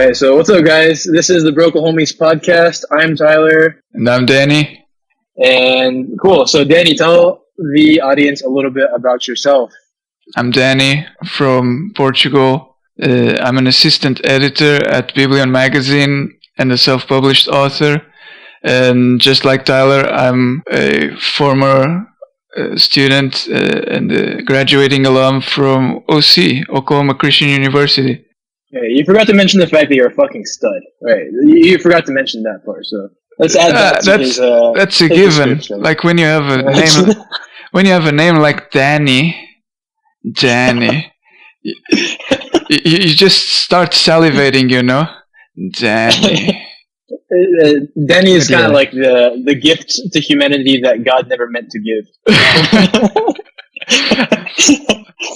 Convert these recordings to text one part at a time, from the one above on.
All right, so what's up, guys? This is the Broklahomies podcast. I'm Tyler. And I'm Danny. And cool. So, Danny, tell the audience a little bit about yourself. I'm Danny from Portugal. I'm an assistant editor at Biblion magazine and a self-published author. And just like Tyler, I'm a former student and a graduating alum from OC, Oklahoma Christian University. Yeah, you forgot to mention the fact that you're a fucking stud. Right? You forgot to mention that part. So let's add that to his. That's a given. Like when you have a name like Danny, you just start salivating, you know. Danny. Danny is kind of like the gift to humanity that God never meant to give.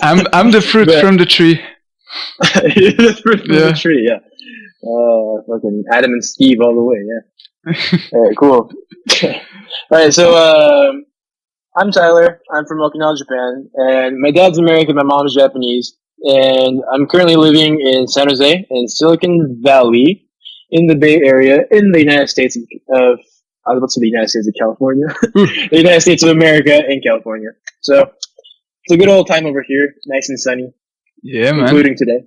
I'm the fruit from the tree. The fruit from the tree, yeah. Fucking Adam and Steve all the way, yeah. All right, cool. All right, so I'm Tyler. I'm from Okinawa, Japan, and my dad's American, my mom's Japanese, and I'm currently living in San Jose in Silicon Valley, in the Bay Area, in the United States of, I was about to say the United States of California, the United States of America in California. So it's a good old time over here, nice and sunny. Yeah, man. Including today.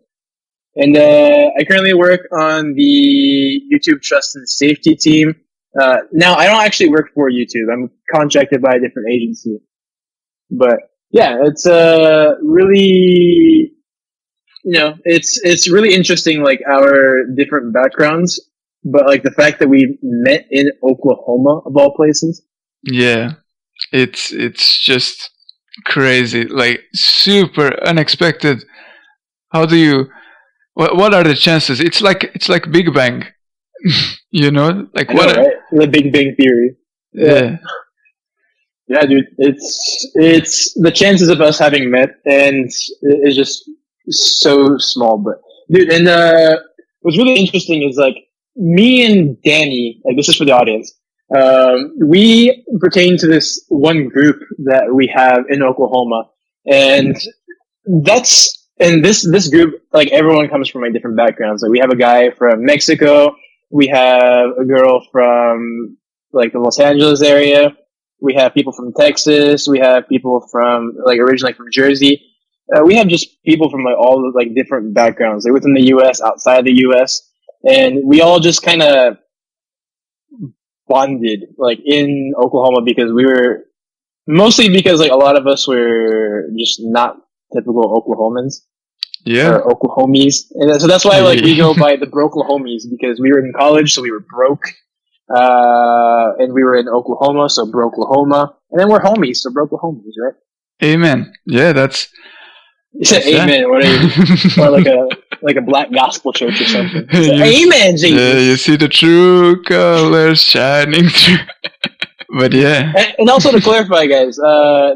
And I currently work on the YouTube Trust and Safety team. Now, I don't actually work for YouTube. I'm contracted by a different agency. But yeah, it's really, it's really interesting, like our different backgrounds. But like the fact that we met in Oklahoma, of all places. Yeah, it's just crazy, like super unexpected. How do you? What are the chances? It's like Big Bang, you know? Like what? Right? The Big Bang Theory. Yeah. Yeah, dude. It's the chances of us having met, and it's just so small. But dude, and what's really interesting is like me and Danny. Like this is for the audience. We pertain to this one group that we have in Oklahoma, and this group, like everyone comes from like different backgrounds. Like we have a guy from Mexico, we have a girl from like the Los Angeles area, we have people from Texas, we have people from like originally from Jersey. We have just people from like all like different backgrounds, like within the U.S., outside the U.S., and we all just kind of bonded like in Oklahoma because because like a lot of us were just not typical Oklahomans. Yeah. Or Oklahomies. And so that's why like we go by the Broklahomies, because we were in college, so we were broke. And we were in Oklahoma, so Broklahoma. And then we're homies, so Broklahomies, right? Amen. Yeah, that's... You said amen. What are you? Or like a black gospel church or something. Amen, Jesus. Yeah, you see the true colors shining through. But yeah. And also to clarify, guys,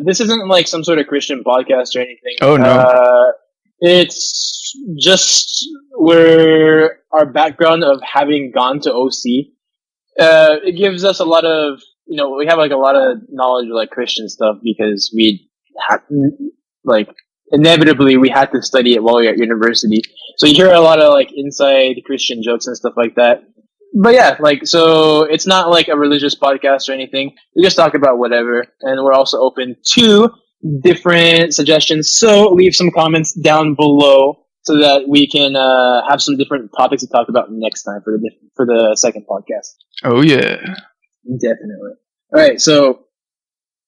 this isn't like some sort of Christian podcast or anything. Oh, no. It's just where our background of having gone to OC, it gives us a lot of, we have like a lot of knowledge of like Christian stuff because we had, like, inevitably we had to study it while we were at university. So you hear a lot of like inside Christian jokes and stuff like that. But yeah, like, so it's not like a religious podcast or anything. We just talk about whatever. And we're also open to different suggestions. So leave some comments down below so that we can have some different topics to talk about next time for the second podcast. Oh, yeah. Definitely. All right. So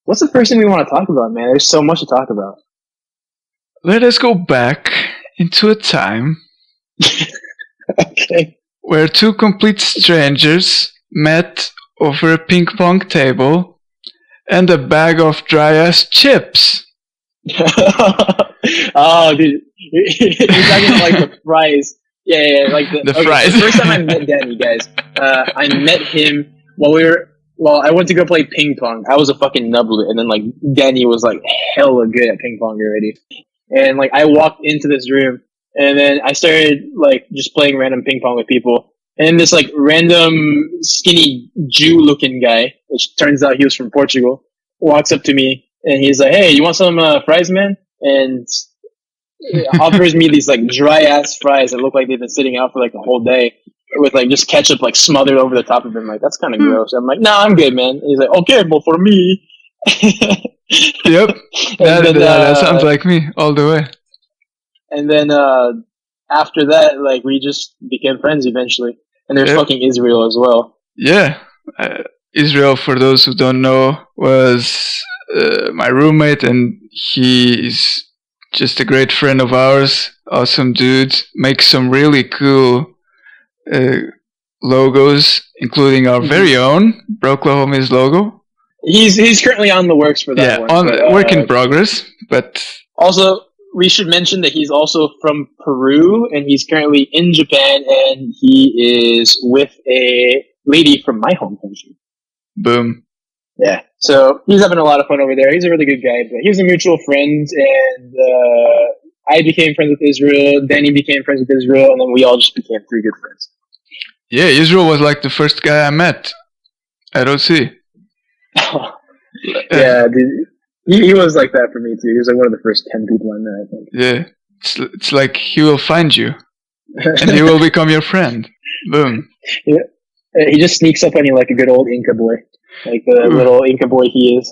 what's the first thing we want to talk about, man? There's so much to talk about. Let us go back into a time. Okay. Where two complete strangers met over a ping pong table and a bag of dry-ass chips. Oh, dude. You're talking about like the fries. Yeah, like the fries. The first time I met Danny, guys, I met him while I went to go play ping pong. I was a fucking nubbler, and then like Danny was like hella good at ping pong already. And like I walked into this room, and then I started like just playing random ping pong with people. And then this like random skinny Jew-looking guy, which turns out he was from Portugal, walks up to me and he's like, "Hey, you want some fries, man?" And offers me these like dry ass fries that look like they've been sitting out for like the whole day with like just ketchup like smothered over the top of them. Like that's kind of gross. I'm like, no, I'm good, man. And he's like, okay, well for me. Yep. That sounds like me all the way. And then after that, like we just became friends eventually. And there's fucking Israel as well. Yeah. Israel, for those who don't know, was my roommate, and he's just a great friend of ours. Awesome dude. Makes some really cool logos, including our very own Broklahomies logo. He's currently on the works for that one. Work in progress. But also, we should mention that he's also from Peru, and he's currently in Japan, and he is with a lady from my home country. Boom. Yeah. So he's having a lot of fun over there. He's a really good guy. But he's a mutual friend, and I became friends with Israel. Danny became friends with Israel, and then we all just became 3 good friends. Yeah, Israel was like the first guy I met at OC. Yeah, dude. He was like that for me too. He was like one of the first 10 people I met, I think. Yeah. It's like he will find you. And he will become your friend. Boom. Yeah. He just sneaks up on you like a good old Inca boy. Like the little Inca boy he is.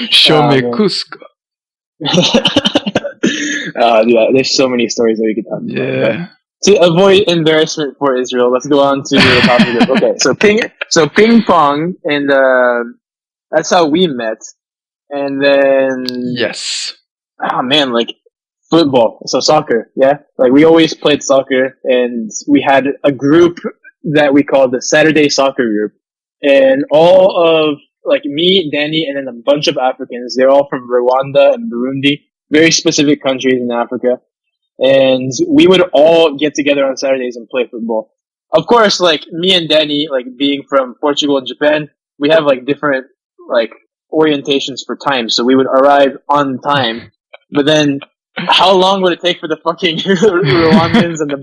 Show me Cusco. Yeah, there's so many stories that we could talk about. Yeah. To avoid embarrassment for Israel, let's go on to the topic of, okay, so ping pong, and that's how we met. And then yes, oh man, like football, so soccer, yeah. Like we always played soccer, and we had a group that we called the Saturday Soccer Group, and all of like me, Danny, and then a bunch of Africans. They're all from Rwanda and Burundi, very specific countries in Africa. And we would all get together on Saturdays and play football. Of course, like me and Danny, like being from Portugal and Japan, we have like different like orientations for time. So we would arrive on time. But then how long would it take for the fucking Rwandans and the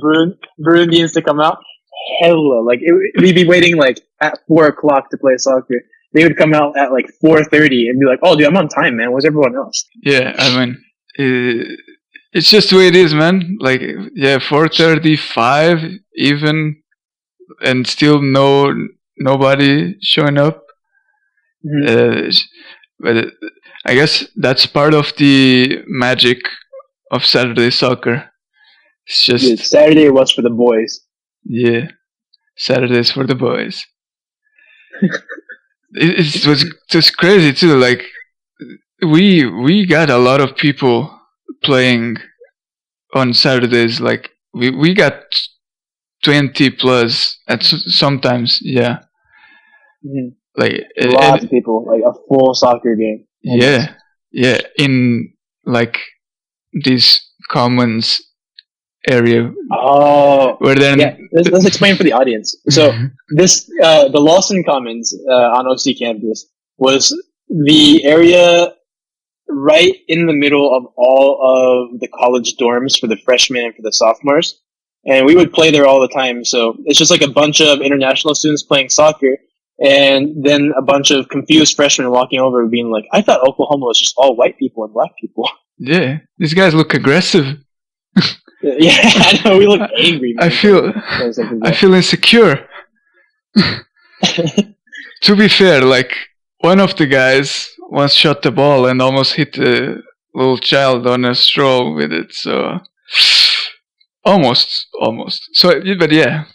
Burundians to come out? Hella. Like we'd be waiting like at 4:00 to play soccer. They would come out at like 4:30 and be like, "Oh, dude, I'm on time, man. Where's everyone else?" Yeah, I mean, it's just the way it is, man. Like, yeah, 4:35 even, and still nobody showing up. Mm-hmm. But I guess that's part of the magic of Saturday soccer. It's just dude, Saturday was for the boys. Yeah, Saturdays for the boys. it was just crazy too. Like we got a lot of people playing on Saturdays. Like we got 20 plus at sometimes. Yeah, mm-hmm. Like lots of people, like a full soccer game. Almost. Yeah, in like this commons area. Oh, where then yeah. Let's explain for the audience. So this the Lawson Commons on OC campus was the area right in the middle of all of the college dorms for the freshmen and for the sophomores. And we would play there all the time. So it's just like a bunch of international students playing soccer, and then a bunch of confused freshmen walking over being like, I thought Oklahoma was just all white people and black people. Yeah, these guys look aggressive. Yeah, I know, we look angry. I feel insecure. To be fair, like, one of the guys once shot the ball and almost hit a little child on a stroll with it, so almost. So, but yeah,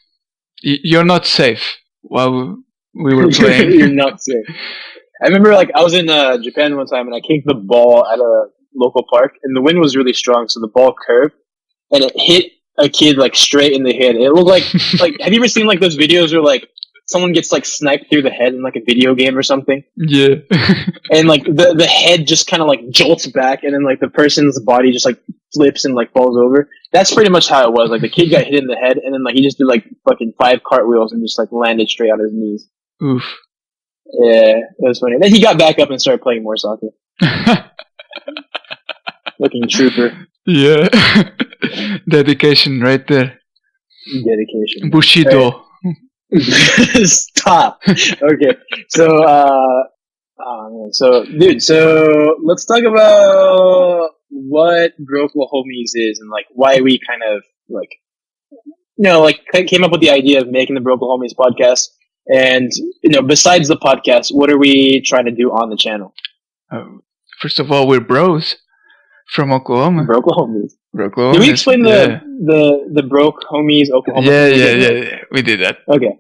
you're not safe while we were playing. You're not safe. I remember, like, I was in Japan one time and I kicked the ball at a local park, and the wind was really strong, so the ball curved, and it hit a kid like straight in the head. It looked like have you ever seen like those videos where like someone gets like sniped through the head in like a video game or something? Yeah. And like the head just kind of like jolts back, and then like the person's body just like flips and like falls over. That's pretty much how it was. Like the kid got hit in the head, and then like he just did like fucking 5 cartwheels and just like landed straight on his knees. Oof. Yeah, it was funny. Then he got back up and started playing more soccer. Looking trooper. Yeah. Dedication right there. Dedication. Bushido. Right. Stop. Okay. So, dude, so let's talk about what Broklahomies is and like why we kind of like came up with the idea of making the Broklahomies podcast. And besides the podcast, what are we trying to do on the channel? First of all, we're bros from Oklahoma. Broklahomies. Broklahomies. Did we explain the Broklahomies Oklahoma? Yeah. We did that. Okay.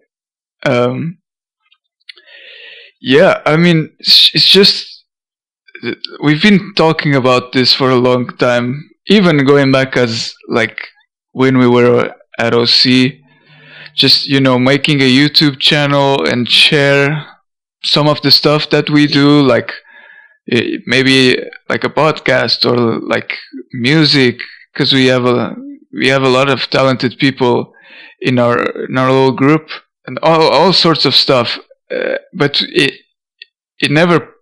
Yeah, I mean, it's just we've been talking about this for a long time, even going back as like when we were at OC. Just making a YouTube channel and share some of the stuff that we do, like maybe like a podcast or like music, because we have a lot of talented people in our little group and all sorts of stuff. But it never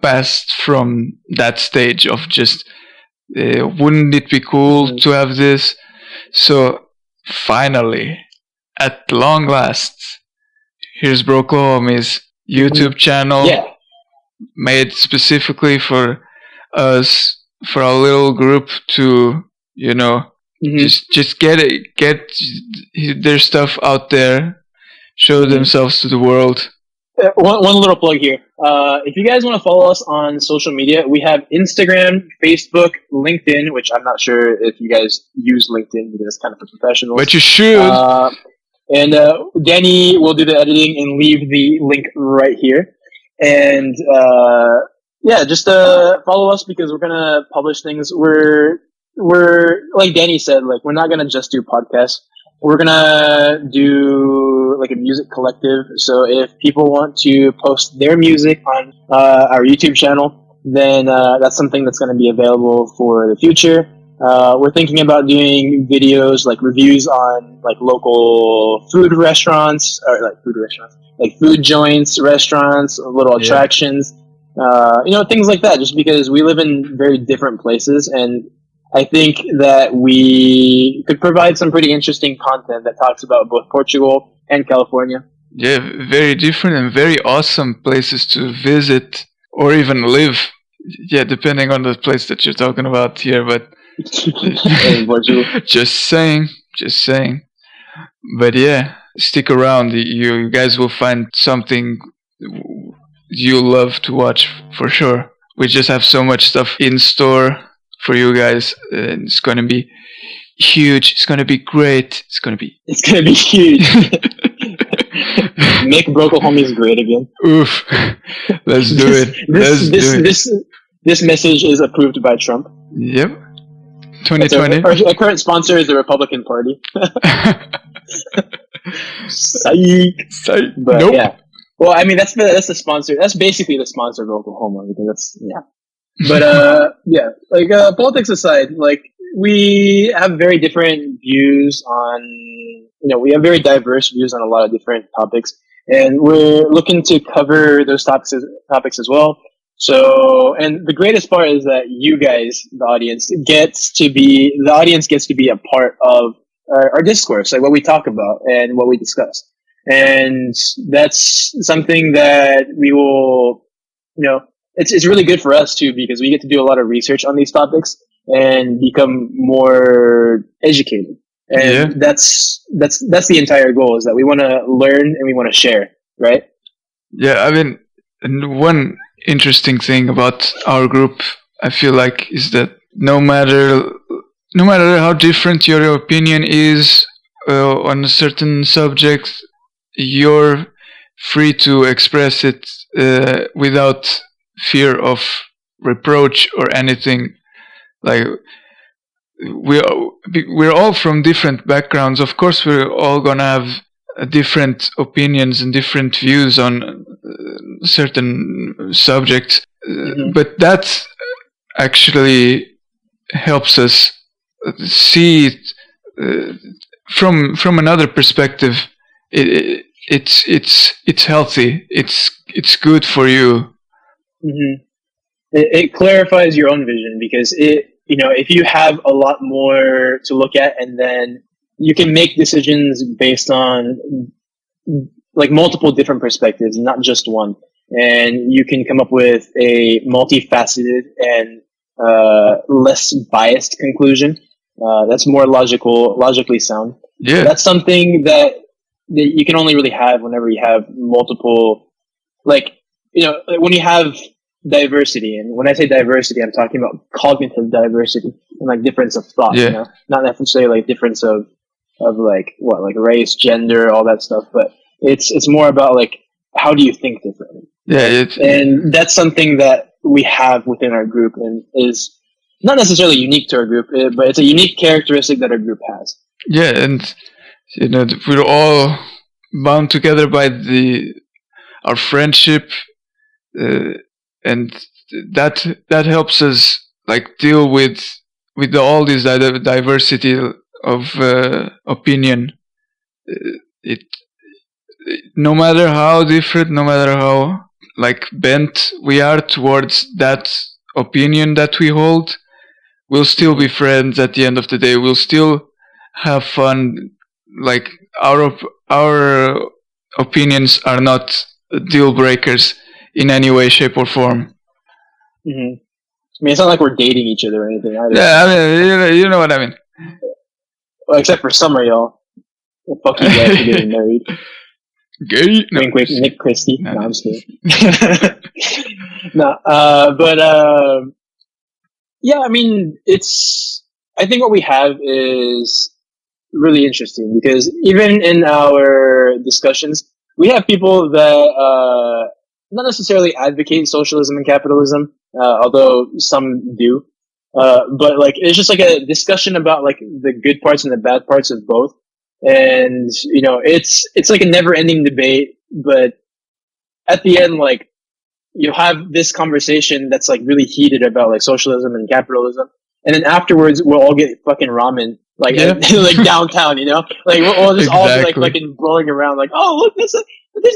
passed from that stage of just wouldn't it be cool to have this? So finally, at long last, here's Broklahomies YouTube channel made specifically for us, for our little group to just get their stuff out there, show themselves to the world. One little plug here. If you guys want to follow us on social media, we have Instagram, Facebook, LinkedIn, which I'm not sure if you guys use LinkedIn because it's kind of for professionals. But you should. And Danny will do the editing and leave the link right here. And just follow us because we're gonna publish things. We're like Danny said, like we're not gonna just do podcasts. We're gonna do like a music collective. So if people want to post their music on our YouTube channel, then that's something that's gonna be available for the future. We're thinking about doing videos like reviews on like local food restaurants or like food joints, restaurants, little attractions, things like that. Just because we live in very different places, and I think that we could provide some pretty interesting content that talks about both Portugal and California. Yeah, very different and very awesome places to visit or even live. Yeah, depending on the place that you're talking about here, but just saying. But yeah, stick around. You guys will find something you'll love to watch for sure. We just have so much stuff in store for you guys, and it's gonna be huge. It's gonna be great. It's gonna be huge. Make Broklahomies great again. Oof. Let's do it. This message is approved by Trump. Yep. 2020. Our current sponsor is the Republican Party. Psych. But nope. Yeah. Well, I mean that's the sponsor. That's basically the sponsor of Oklahoma because that's But politics aside, like we have very different views on we have very diverse views on a lot of different topics, and we're looking to cover those topics as well. So, and the greatest part is that you guys, the audience gets to be a part of our discourse, like what we talk about and what we discuss. And that's something that we will, it's really good for us too, because we get to do a lot of research on these topics and become more educated. And that's the entire goal, is that we want to learn and we want to share, right? Yeah, I mean, one interesting thing about our group, I feel like, is that no matter how different your opinion is on a certain subject, you're free to express it without fear of reproach or anything. Like we're all from different backgrounds. Of course, we're all gonna have different opinions and different views on certain subjects, but that actually helps us see it from another perspective. It's healthy. It's good for you. Mm-hmm. It clarifies your own vision, because if you have a lot more to look at, and then you can make decisions based on like multiple different perspectives, not just one, and you can come up with a multifaceted and less biased conclusion. That's more logically sound. Yeah. That's something that you can only really have whenever you have multiple, like, when you have diversity. And when I say diversity, I'm talking about cognitive diversity and like difference of thought, Yeah. not necessarily like difference of like like race, gender, all that stuff, but it's more about like, how do you think differently? Yeah. And that's something that we have within our group and is not necessarily unique to our group, but it's a unique characteristic that our group has. Yeah, and we're all bound together by our friendship, and that helps us like deal with all this diversity of opinion. It no matter how different, no matter how like bent we are towards that opinion that we hold, we'll still be friends at the end of the day. We'll still have fun. Like our opinions are not deal breakers in any way, shape, or form. Mm-hmm. I mean, it's not like we're dating each other or anything either. Yeah, I mean, you know what I mean. Well, except for summer, y'all. Well, fuck you guys for getting married. Gay? No, wink, wink, Nick Christie. No, no, I'm just kidding. No, but yeah, I mean, I think what we have is really interesting because even in our discussions, we have people that not necessarily advocate socialism and capitalism, although some do. But like, it's just like a discussion about like the good parts and the bad parts of both. And, it's like a never ending debate, but at the end, like, you have this conversation that's like really heated about like socialism and capitalism. And then afterwards, we'll all get fucking ramen, like, like downtown, like we'll just all be like fucking blowing around, like, oh, look, there's a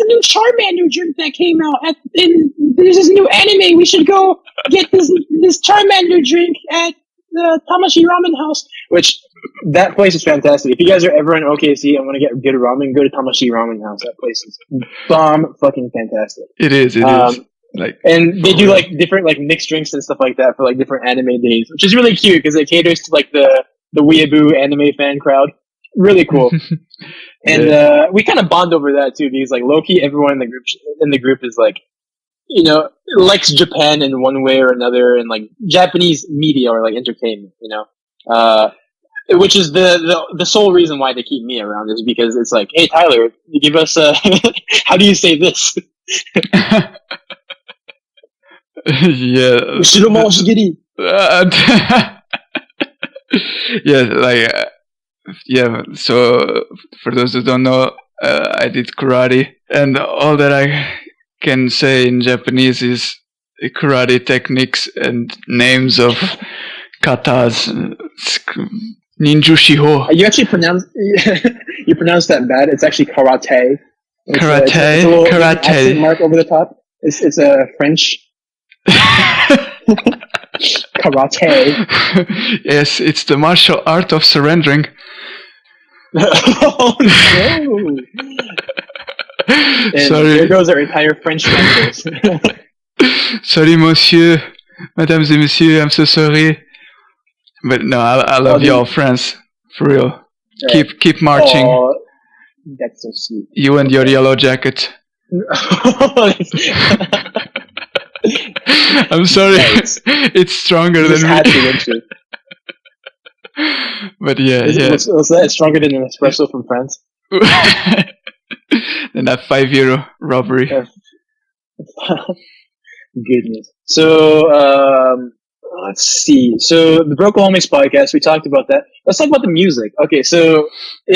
new Charmander drink that came out, and there's this new anime. We should go get this Charmander drink at the Tamashi Ramen House, which that place is fantastic. If you guys are ever in OKC and want to get good ramen, go to Tamashi Ramen House. That place is bomb fucking fantastic. It is. Like, and they do like different like mixed drinks and stuff like that for like different anime days, which is really cute because it caters to like the weeaboo anime fan crowd. Really cool. And we kind of bond over that too because like low-key everyone in the group is like, likes Japan in one way or another, and like Japanese media or like entertainment, which is the sole reason why they keep me around is because it's like, hey Tyler, you give us how do you say this? Yeah. Yeah, like yeah. So for those who don't know, I did karate, and all that I can say in Japanese is karate techniques and names of katas, ninjushiho. You actually pronounce that bad. It's actually karate. Karate. It's a little accent mark over the top. It's a French. Karate. Yes, it's the martial art of surrendering. Oh no! And sorry. There goes our entire French language. Sorry, monsieur, mesdames et messieurs, I'm so sorry. But no, I love y'all, France, for real. Right. Keep marching. Oh, that's so sweet. You and your yellow jacket. I'm sorry. Nice. It's stronger than me. But yeah. Was that stronger than an espresso from France? Than that €5 robbery. Goodness. So let's see. So the Broklahomies podcast, we talked about that. Let's talk about the music. Okay, so a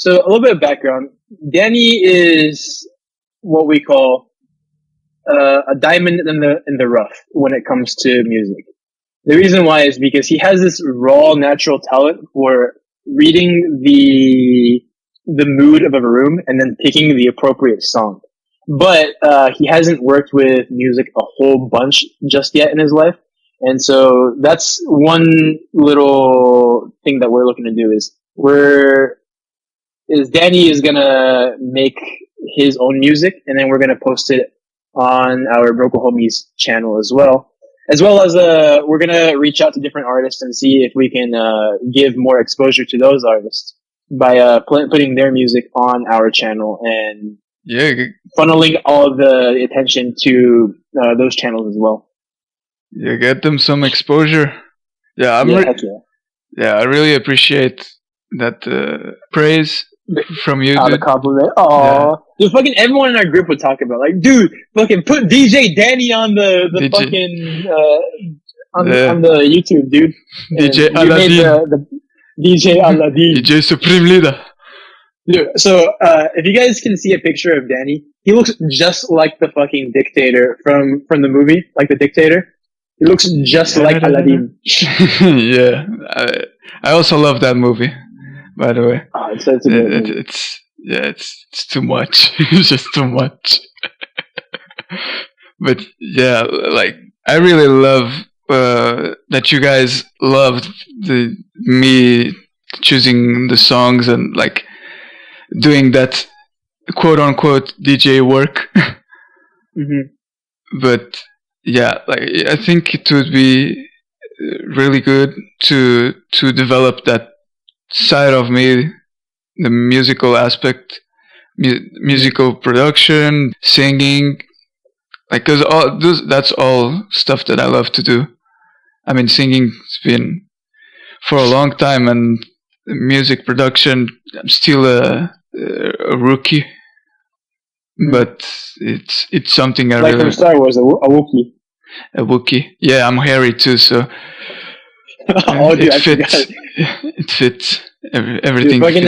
little bit of background. Danny is what we call a diamond in the rough when it comes to music. The reason why is because he has this raw, natural talent for reading the mood of a room and then picking the appropriate song. But he hasn't worked with music a whole bunch just yet in his life. And so that's one little thing that we're looking to do is Danny is gonna make his own music, and then we're gonna post it on our Broklahomies channel as well. as well as we're gonna reach out to different artists and see if we can give more exposure to those artists by putting their music on our channel and funneling all of the attention to those channels as well. Yeah, get them some exposure. Yeah, I really appreciate that praise from you, dude. The compliment. Aww. Dude, fucking everyone in our group would talk about, like, dude, fucking put DJ Danny on the DJ. Fucking on the YouTube, dude. DJ Aladdin. The DJ Aladdin. DJ Supreme Leader. Dude, so if you guys can see a picture of Danny, he looks just like the fucking dictator from the movie, like the dictator. He looks just like Aladdin. Yeah, I also love that movie. By the way, it's too much. It's just too much. But yeah, like I really love that you guys loved me choosing the songs and like doing that quote unquote DJ work. Mm-hmm. But yeah, like I think it would be really good to develop that side of me, the musical aspect, musical production, singing, like cause that's all stuff that I love to do. I mean, singing's been for a long time, and music production, I'm still a rookie, but it's something I like from Star Wars, a Wookiee. A Wookiee, yeah, I'm hairy too, so. It fits. Everything. Dude, fucking,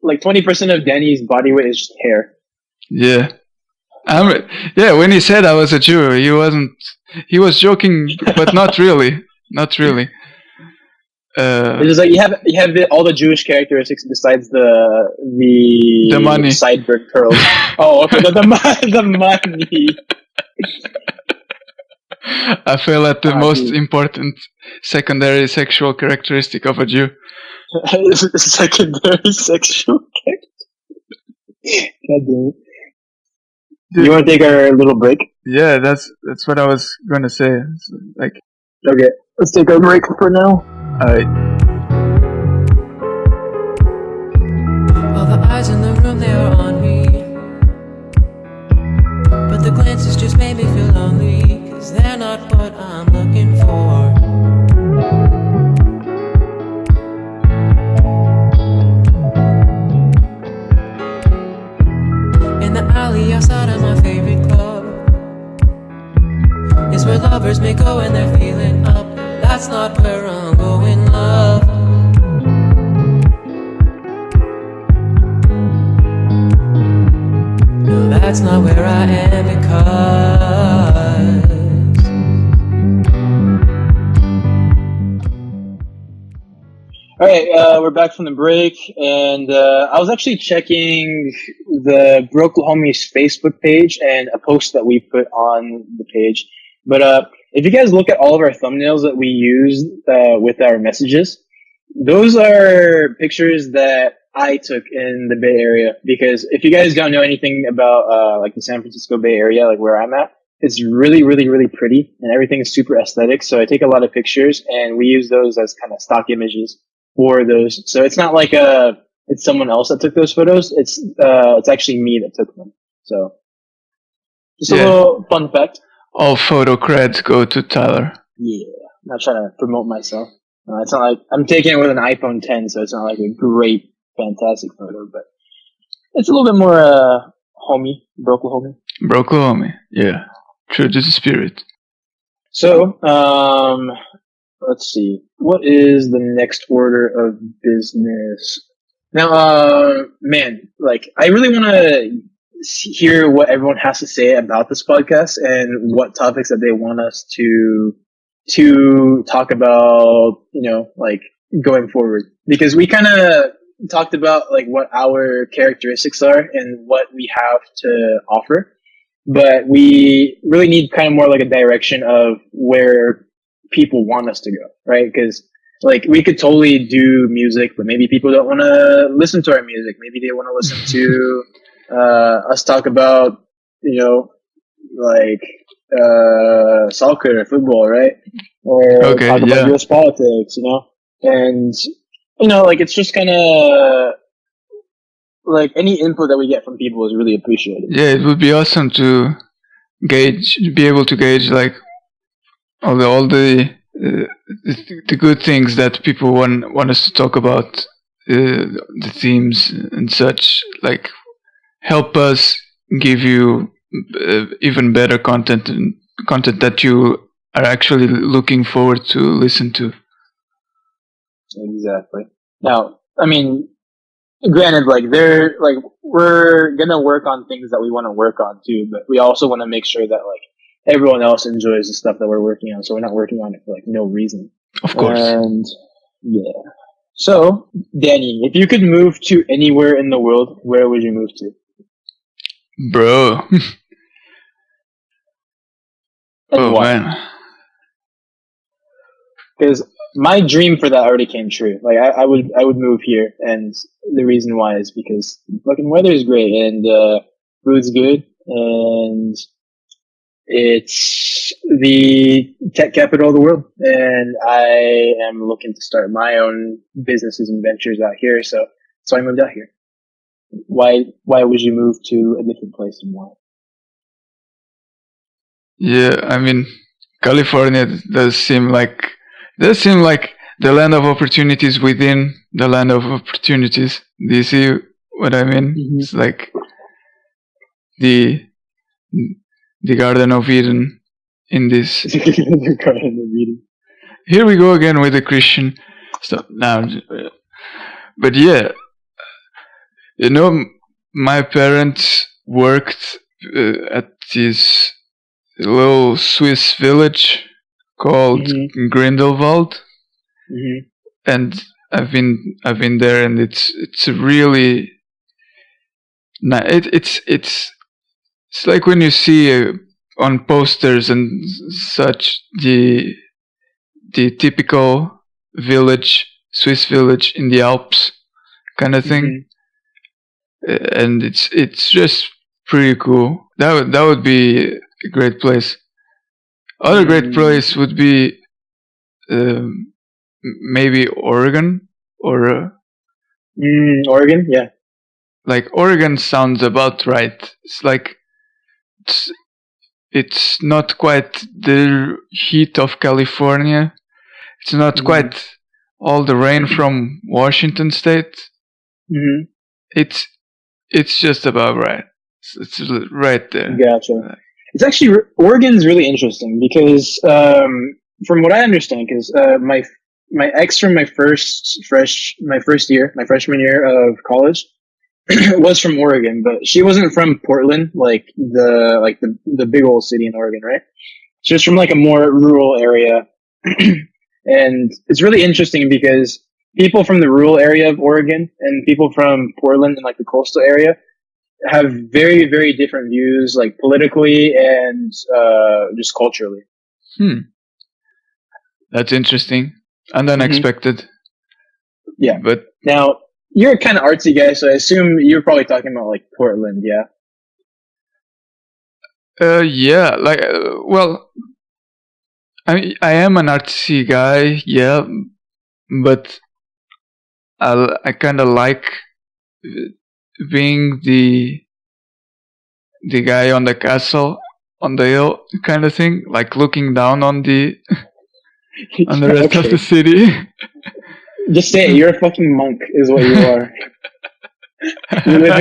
like 20% of Danny's body weight is just hair. Yeah. When he said I was a Jew, he wasn't. He was joking, but not really. Not really. It's just like you have all the Jewish characteristics besides the money, sideburn curls. Oh, okay, the money. I feel that the most important secondary sexual characteristic of a Jew. Secondary sexual characteristic. God damn it. You want to take our little break? Yeah, that's what I was going to say. Like, okay, let's take our break for now. Alright. All the eyes in the room, they are on me, but the glances just made me feel lonely. They're not what I'm looking for. In the alley outside of my favorite club is where lovers may go when they're feeling up. That's not where I'm going, love. No, that's not where I am because Alright, we're back from the break, and I was actually checking the Broklahomies Facebook page and a post that we put on the page. But if you guys look at all of our thumbnails that we use with our messages, those are pictures that I took in the Bay Area. Because if you guys don't know anything about like the San Francisco Bay Area, like where I'm at, it's really, really, really pretty, and everything is super aesthetic. So I take a lot of pictures, and we use those as kind of stock images for those. So it's not like it's someone else that took those photos. It's actually me that took them. So just a little fun fact. All photo creds go to Tyler. Yeah, I'm not trying to promote myself. It's not like I'm taking it with an iPhone 10, so it's not like a great, fantastic photo, but it's a little bit more homey, Broklahomie. Broklahomie, yeah, true to the spirit. So, let's see. What is the next order of business? Now, man, like, I really want to hear what everyone has to say about this podcast and what topics that they want us to talk about, like, going forward. Because we kind of talked about, like, what our characteristics are and what we have to offer. But we really need kind of more like a direction of where people want us to go, right? Because like we could totally do music, but maybe people don't want to listen to our music. Maybe they want to listen to us talk about like soccer, football, right? Or Okay, talk about yeah. U.S. politics, and like it's just kind of like any input that we get from people is really appreciated. Yeah, it would be awesome to be able to gauge like all the good things that people want us to talk about, the themes and such, like help us give you even better content and content that you are actually looking forward to listen to. Exactly. Now, I mean, granted, like we're gonna work on things that we want to work on too, but we also want to make sure that like everyone else enjoys the stuff that we're working on, so we're not working on it for like no reason. Of course. And yeah. So, Danny, if you could move to anywhere in the world, where would you move to? Bro. Oh why? man. Because my dream for that already came true. Like I would move here, and the reason why is because fucking weather is great and food's good, and it's the tech capital of the world, and I am looking to start my own businesses and ventures out here. So I moved out here. Why would you move to a different place and why? Yeah, I mean, California does seem like the land of opportunities within the land of opportunities. Do you see what I mean? Mm-hmm. It's like the Garden of Eden in this. The Garden of Eden. Here we go again with the Christian stuff. Now, but yeah, my parents worked at this little Swiss village called Grindelwald, and I've been there, and it's really it's like when you see on posters and such the typical Swiss village in the Alps kind of thing, and it's just pretty cool. That would be a great place. Other great place would be maybe Oregon or Oregon, yeah. Like Oregon sounds about right. It's like it's not quite the heat of California. It's not quite all the rain from Washington State. It's just about right. It's right there. Gotcha. It's actually Oregon's really interesting because from what I understand, because my ex from my freshman year of college was from Oregon, but she wasn't from Portland, like the big old city in Oregon, right? She was from like a more rural area, and it's really interesting because people from the rural area of Oregon and people from Portland and like the coastal area have very, very different views, like politically and just culturally. That's interesting and unexpected. Yeah, but now you're a kind of artsy guy, so I assume you're probably talking about like Portland, yeah. Yeah, like well, I am an artsy guy, yeah, but I kind of like being the guy on the castle on the hill kind of thing, like looking down on the rest of the city. Just say it, you're a fucking monk is what you are. You live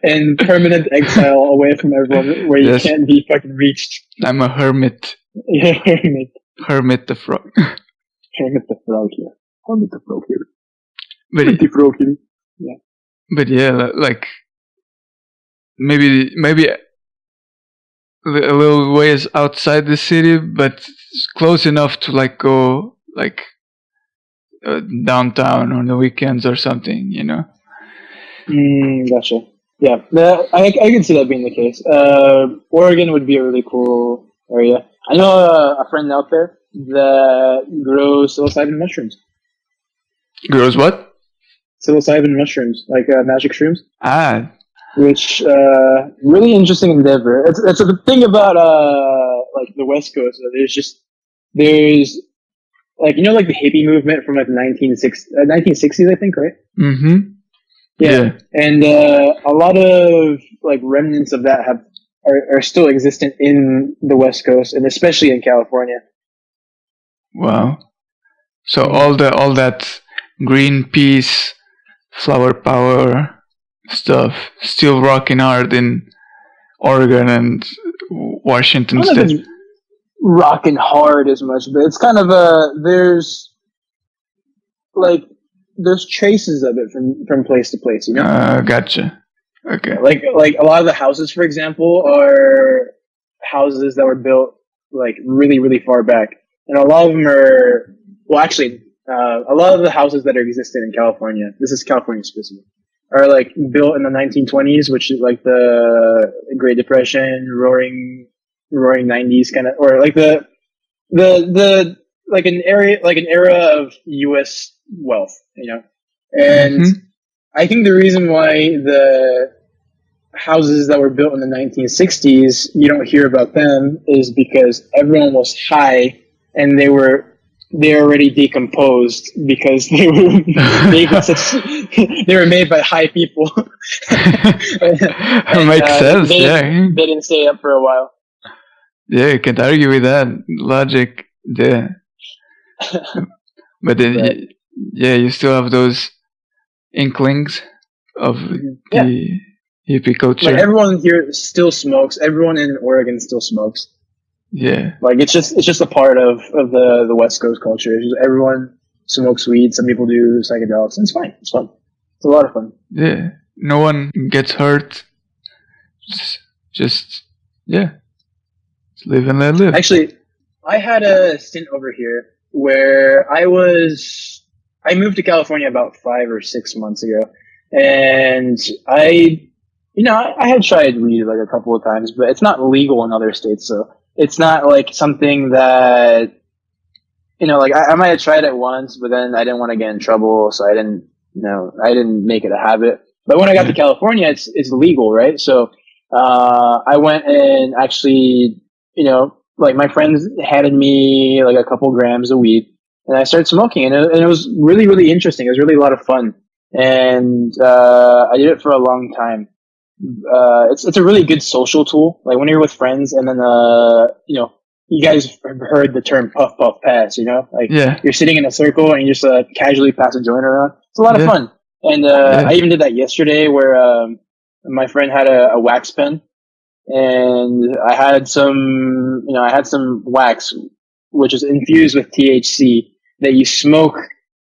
in permanent exile away from everyone where you can't be fucking reached. I'm a hermit. Yeah, hermit. Hermit the frog. Hermit the frog here. Hermit the frog here. But the frog here. Yeah. But yeah, like maybe a little ways outside the city, but close enough to like go like downtown on the weekends or something, you know. Gotcha. Yeah, I can see that being the case. Oregon would be a really cool area. I know a friend out there that grows psilocybin mushrooms. Grows what? Psilocybin mushrooms, like magic shrooms. Ah. which really interesting endeavor. It's the thing about like the West Coast. There's like like the hippie movement from like the 1960s, I think, right? Mm-hmm. Yeah. And a lot of like remnants of that are still existent in the West Coast, and especially in California. Wow. So all that Greenpeace, flower power stuff still rocking hard in Oregon and Washington I don't know if State. it's rocking hard as much, but it's kind of there's traces of it from place to place, Gotcha. Okay. Like a lot of the houses, for example, are houses that were built like really, really far back, and a lot of them are a lot of the houses that are existent in California. This is California specific. Are like built in the 1920s, which is like the Great Depression, roaring 90s kind of, or like the like an era of U.S. wealth, and I think the reason why the houses that were built in the 1960s, you don't hear about them, is because everyone was high and they already decomposed because they were made they were made by high people. And, makes sense. They They didn't stay up for a while. Yeah, you can't argue with that logic. Yeah. But then, Right. you still have those inklings of the hippie culture. Like everyone here still smokes. Everyone in Oregon still smokes. Yeah. Like it's just a part of the West Coast culture. It's just everyone smokes weed. Some people do psychedelics. And it's fine. It's fun. It's a lot of fun. Yeah. No one gets hurt. Just live and let live. Actually, I had a stint over here where I moved to California about 5 or 6 months ago, and I had tried weed like a couple of times, but it's not legal in other states, so it's not like something that, like I might have tried it once, but then I didn't want to get in trouble, so I didn't make it a habit. But when I got to California, it's legal, right? So, I went and actually, like my friends handed me like a couple grams of weed, and I started smoking, and it was really, really interesting. It was really a lot of fun, and I did it for a long time. It's a really good social tool. Like when you're with friends, and then you guys have heard the term puff puff pass. Like you're sitting in a circle and you just casually pass a joint around. It's a lot of fun, and I even did that yesterday where my friend had a wax pen. And I had some wax, which is infused with THC that you smoke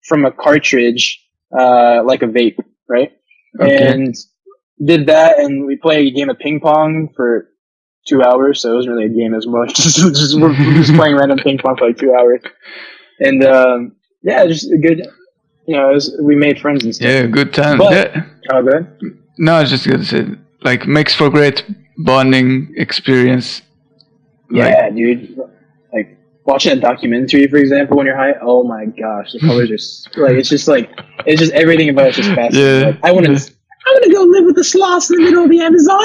from a cartridge, like a vape, right? Okay. And did that, and we played a game of ping pong for 2 hours. So it wasn't really a game; it was more like we're just playing random ping pong for like 2 hours. And just a good, we made friends and stuff. Yeah, good time. But, oh, go ahead. No, I was just gonna say, like, makes for great bonding experience. Yeah, dude. Like watching a documentary, for example, when you're high. Oh my gosh, the colors are like it's just everything about it's just fascinating. Yeah. Like, I want to go live with the sloths in the middle of the Amazon.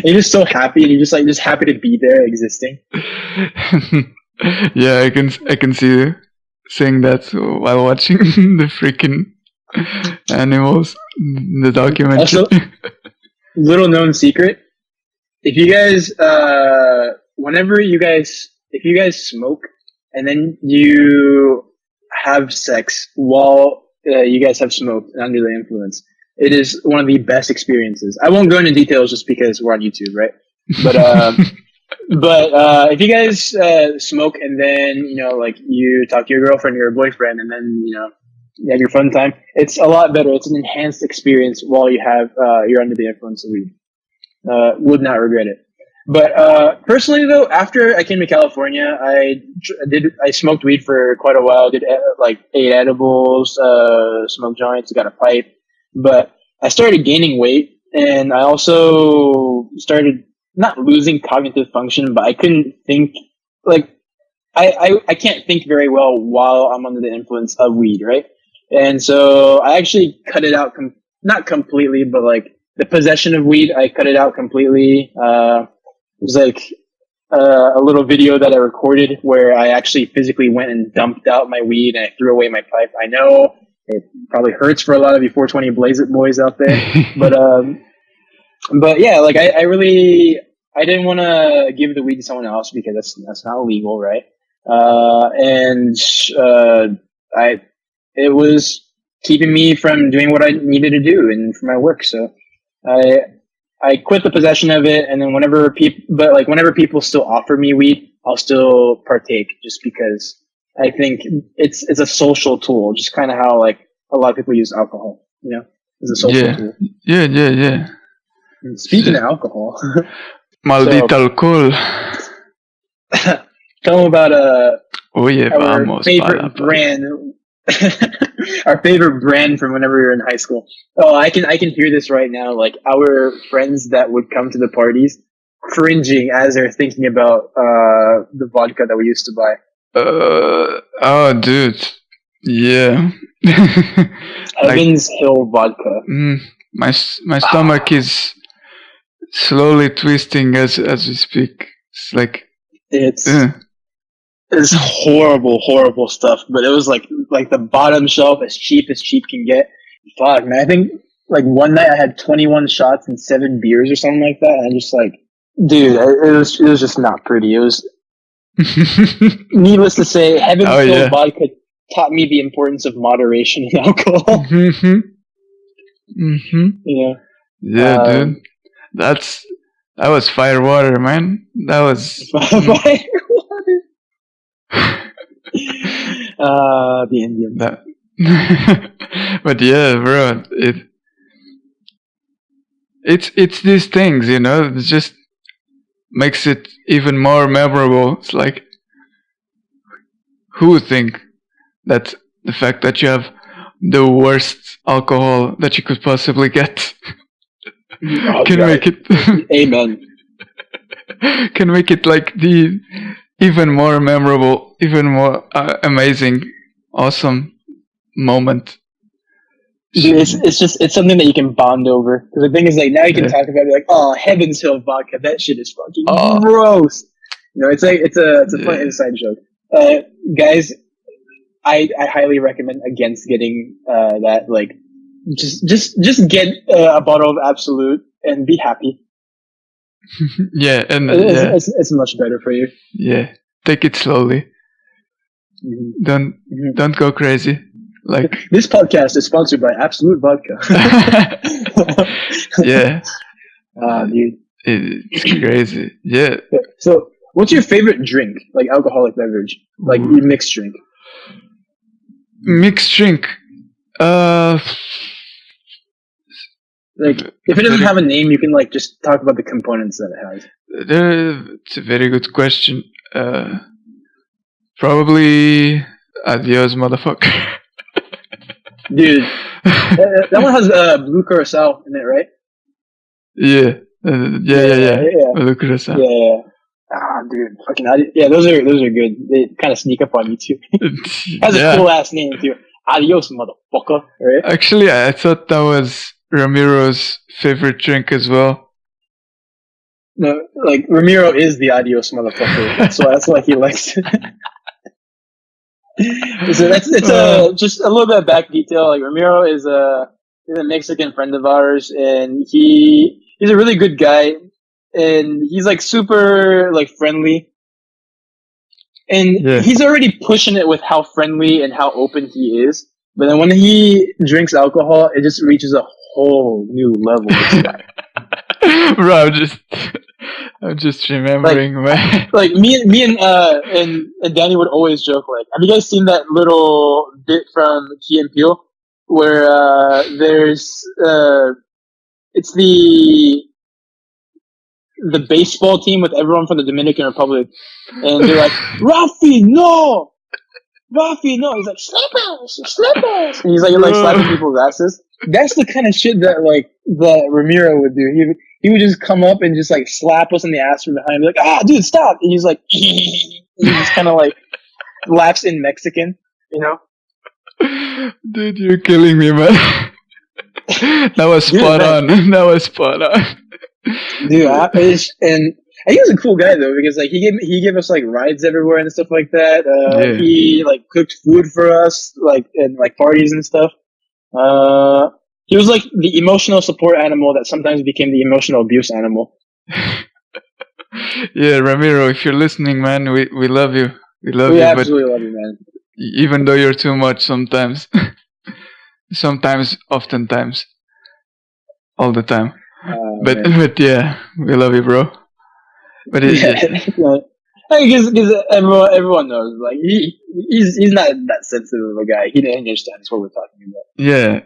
You're just so happy, and you're just happy to be there, existing. Yeah, I can see you saying that while watching the freaking animals in the documentary. Also, little known secret: if you guys, if you guys smoke and then you have sex while you guys have smoked and under the influence, it is one of the best experiences. I won't go into details just because we're on YouTube, right? But if you guys smoke and then like you talk to your girlfriend or your boyfriend and then you have your fun time, it's a lot better. It's an enhanced experience while you're under the influence of weed. Would not regret it. But personally, though, after I came to California, I smoked weed for quite a while. Did like 8 edibles, smoked joints, got a pipe. But I started gaining weight, and I also started not losing cognitive function, but I couldn't think. Like I can't think very well while I'm under the influence of weed, right? And so I actually cut it out not completely, but like the possession of weed, I cut it out completely. There's like a little video that I recorded where I actually physically went and dumped out my weed and I threw away my pipe. I know it probably hurts for a lot of you 420 Blaze It boys out there, but yeah, like I really, I didn't want to give the weed to someone else because that's not illegal, right? It was keeping me from doing what I needed to do and for my work. So I quit the possession of it. And then whenever people still offer me weed, I'll still partake just because I think it's a social tool, just kind of how like a lot of people use alcohol, it's a social tool. Yeah. And speaking of alcohol, Maldito alcohol. Tell them about Oye, our vamos, favorite brand. Our favorite brand from whenever we were in high school. Oh, I can hear this right now. Like our friends that would come to the parties, cringing as they're thinking about the vodka that we used to buy. Oh, dude, yeah. Evans Hill vodka. My stomach is slowly twisting as we speak. It's like it's horrible stuff. But it was like the bottom shelf, as cheap can get. Fuck, man. I think like one night I had 21 shots and 7 beers or something like that. And I'm just like, dude, it was just not pretty. It was, needless to say, Heaven's Hill vodka taught me the importance of moderation in alcohol. Yeah, dude. That was firewater, man. That was firewater. The Indian. But yeah, bro, it's these things, it just makes it even more memorable. It's like, who would think that the fact that you have the worst alcohol that you could possibly get can make it amen can make it like the even more memorable, even more amazing, awesome moment. Dude, it's something that you can bond over. Because the thing is, like, now you can talk about it, like, oh, Heaven's Hill vodka, that shit is fucking gross. It's like it's a fun inside joke. Guys, I highly recommend against getting that. Like, just get a bottle of Absolute and be happy. Yeah, and it's much better for you. Yeah, take it slowly. Don't go crazy. Like this podcast is sponsored by Absolute Vodka. Yeah, dude, it's crazy. Yeah. So, what's your favorite drink, like alcoholic beverage, like your mixed drink? Mixed drink. Like, if it doesn't have a name, you can like just talk about the components that it has. It's a very good question. Probably Adios, motherfucker. Dude, that one has blue curacao in it, right? Yeah. Blue curacao. Yeah. Ah, dude, fucking those are good. They kind of sneak up on you too. Has a cool ass name too. Adios, motherfucker. Right? Actually, I thought that was Ramiro's favorite drink as well. No, like Ramiro is the adios motherfucker. That's why he likes it. So just a little bit of back detail. Like Ramiro is a Mexican friend of ours, and he's a really good guy, and he's like super like friendly, and he's already pushing it with how friendly and how open he is. But then when he drinks alcohol, it just reaches a whole new level. Bro, I'm just remembering, man. Like me and Danny would always joke. Like, have you guys seen that little bit from Key and Peele where there's it's the baseball team with everyone from the Dominican Republic, and they're like, Rafi, no. He's like, slippers. And he's like slapping people's asses. That's the kind of shit that Ramiro would do. He would just come up and just like slap us in the ass from behind, be like, ah, dude, stop. And he's like, he just kind of like laughs in Mexican, Dude, you're killing me, man. That was spot on. That was spot on. Dude, and he was a cool guy though, because like he gave us like rides everywhere and stuff like that. Yeah. He like cooked food for us, like and like parties and stuff. He was like the emotional support animal that sometimes became the emotional abuse animal. Yeah, Ramiro, if you're listening, man, we love you. We love We you, absolutely love you, man. even though you're too much sometimes. Sometimes, oftentimes, all the time. But yeah, we love you, bro. But I guess everyone knows, like he's not that sensitive of a guy. He understands what we're talking about.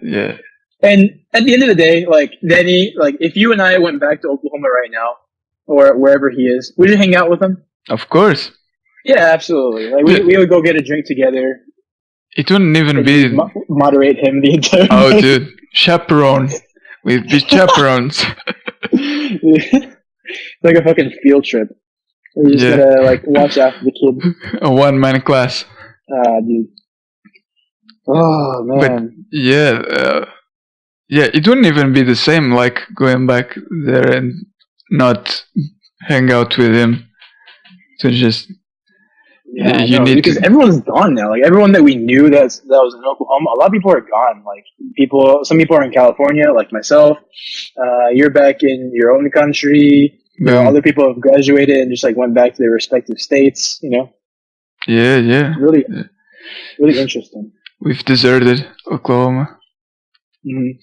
yeah. And at the end of the day, like Danny, like if you and I went back to Oklahoma right now, or wherever he is, would you hang out with him? Of course. Yeah, absolutely. Like we would go get a drink together. It wouldn't even be moderate him the entire Oh, night. dude, chaperone. We'd be chaperones. It's like a fucking field trip. You just gotta like watch after the kid. A one-man class. Dude. Oh man. But yeah, it wouldn't even be the same like going back there and not hang out with him. To just you need because everyone's gone now. Like everyone that we knew that was in Oklahoma, a lot of people are gone. Like some people are in California, like myself. You're back in your own country. Other people have graduated and just like went back to their respective states. You know. Yeah. Really interesting. We've deserted Oklahoma. Mm-hmm.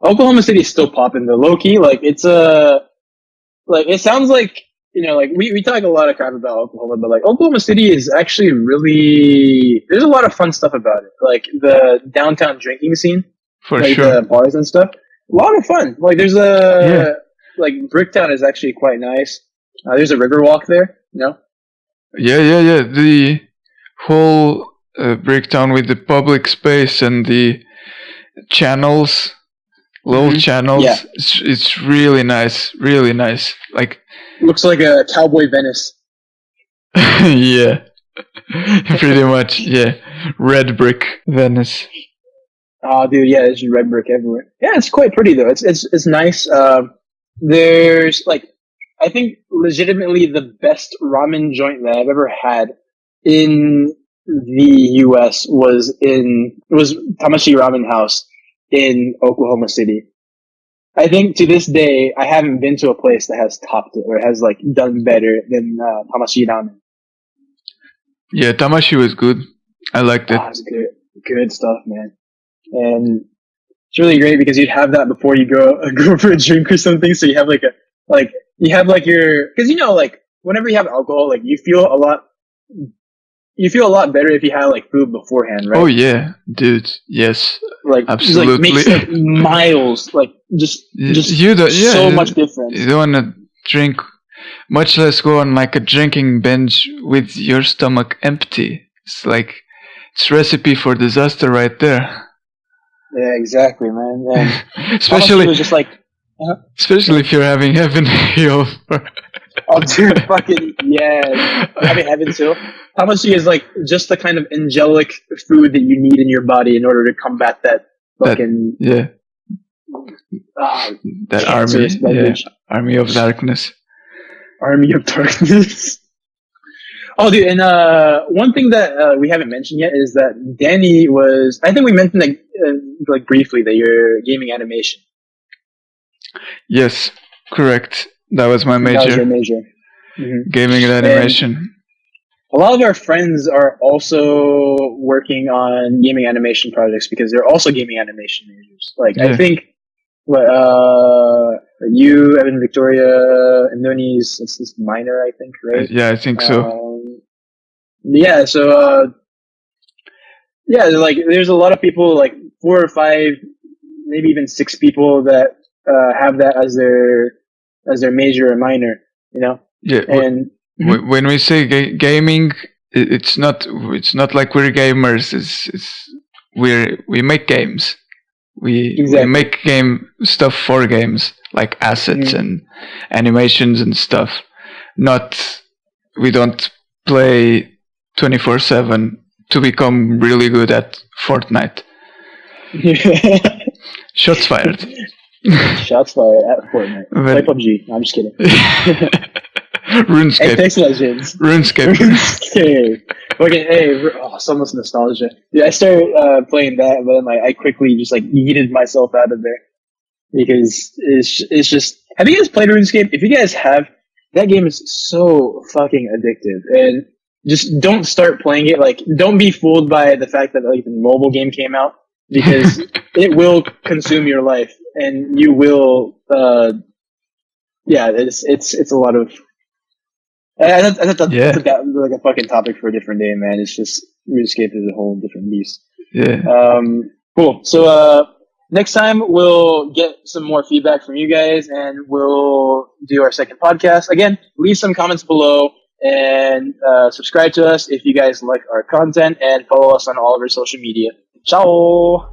Oklahoma City is still popping though. Low key, like it's like it sounds like. You know, like we talk a lot of crap about Oklahoma, but like Oklahoma City is actually really, there's a lot of fun stuff about it. Like the downtown drinking scene, for like sure, the bars and stuff. A lot of fun. Like there's like Bricktown is actually quite nice. There's a river walk there, you know? Yeah. The whole Bricktown with the public space and the channels, little channels. Yeah. It's really nice, really nice. Like. Looks like a cowboy Venice. Yeah, pretty much. Yeah, red brick Venice. Oh, dude, yeah, there's red brick everywhere. Yeah, it's quite pretty though. It's nice. There's like, I think legitimately the best ramen joint that I've ever had in the U.S. was Tamashi Ramen House in Oklahoma City. I think to this day, I haven't been to a place that has topped it or has like done better than Tamashi Ramen. Yeah, Tamashi was good. I liked it. It's good stuff, man. And it's really great because you'd have that before you go for a drink or something. So you have because you know, like whenever you have alcohol, like you feel a lot better if you had like food beforehand, right? Oh yeah, dude. Yes, like absolutely. Makes like miles, like just so much difference. You don't want to drink, much less go on like a drinking binge with your stomach empty. It's like it's recipe for disaster right there. Yeah, exactly, man. And especially was just like, especially if you're having Heaven Hill. Oh, dude, fucking yeah! Having Heaven Hill. Tamashi is like just the kind of angelic food that you need in your body in order to combat that fucking that army of darkness. Army of darkness. Oh, dude, and one thing that we haven't mentioned yet is that Danny was. I think we mentioned like briefly that you're gaming animation. Yes, correct. That was my major. That was your major. Mm-hmm. Gaming and animation. And a lot of our friends are also working on gaming animation projects because they're also gaming animation majors. Like I think you, Evan, Victoria, and Noni's it's this minor, I think, right? Yeah, I think so. Yeah, so like there's a lot of people, like 4 or 5, maybe even 6 people that have that as their major or minor, you know? Yeah. And when we say gaming, it's not like we're gamers. We make games. We make game stuff for games, like assets and animations and stuff. We don't play 24/7 to become really good at Fortnite. Shots fired. Shots fired at Fortnite. Play But- PUBG. No, I'm just kidding. RuneScape. Apex Legends. RuneScape. Okay. Okay. Hey. So much nostalgia. Yeah, I started playing that, but then I quickly just like yeeted myself out of there because it's just. Have you guys played RuneScape? If you guys have, that game is so fucking addictive, and just don't start playing it. Like, don't be fooled by the fact that like the mobile game came out because it will consume your life, and you will. Yeah, it's a lot of. That's like a fucking topic for a different day, man. It's just RuneScape is a whole different beast. Yeah. Cool. So next time we'll get some more feedback from you guys, and we'll do our second podcast. Again, leave some comments below and subscribe to us if you guys like our content, and follow us on all of our social media. Ciao.